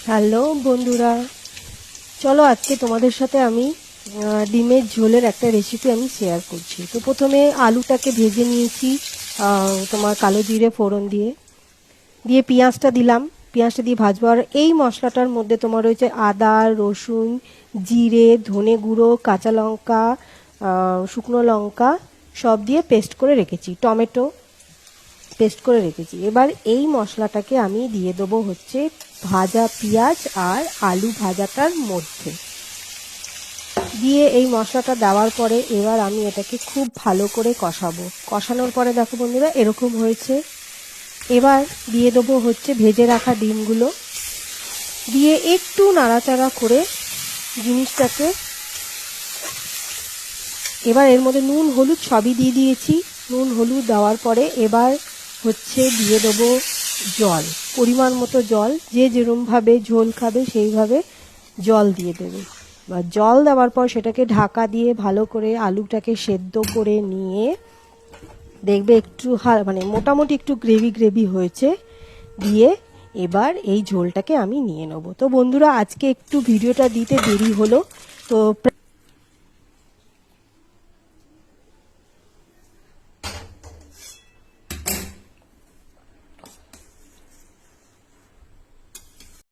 Hello বন্ধুরা, চলো আজকে তোমাদের সাথে আমি ডিমের ঝোলের একটা রেসিপি আমি শেয়ার করছি। তো প্রথমে আলুটাকে ভেজে নিয়েছি তোমার কালো জিরে ফোড়ন দিয়ে দিয়ে পেঁয়াজটা দিলাম। পেঁয়াজটা দিয়ে ভাজবো। আর এই মশলাটার মধ্যে তোমার রয়েছে আদা, রসুন, জিরে, ধনে গুঁড়ো, কাঁচা লঙ্কা, শুকনো লঙ্কা সব দিয়ে পেস্ট করে রেখেছি, টমেটো পেস্ট করে রেখেছি। এবার এই মশলাটাকে আমি দিয়ে দেবো হচ্ছে ভাজা পেঁয়াজ আর আলু ভাজাটার মধ্যে। দিয়ে এই মশলাটা দেওয়ার পরে এবার আমি এটাকে খুব ভালো করে কষাবো। কষানোর পরে দেখো বন্ধুরা এরকম হয়েছে। এবার দিয়ে দেবো হচ্ছে ভেজে রাখা ডিমগুলো, দিয়ে একটু নাড়াচাড়া করে জিনিসটাকে, এবার এর মধ্যে নুন হলুদ সবই দিয়ে দিয়েছি। নুন হলুদ দেওয়ার পরে এবার হচ্ছে দিয়ে দেবো জল, পরিমাণ মতো জল। যে যেরমভাবে ঝোল খাবে সেইভাবে জল দিয়ে দেবে। বা জল দেওয়ার পর সেটাকে ঢাকা দিয়ে ভালো করে আলুটাকে সেদ্ধ করে নিয়ে দেখবে একটু মানে মোটামুটি একটু গ্রেভি গ্রেভি হয়েছে। দিয়ে এবার এই ঝোলটাকে আমি নিয়ে নেব। তো বন্ধুরা আজকে একটু ভিডিওটা দিতে দেরি হলো, তো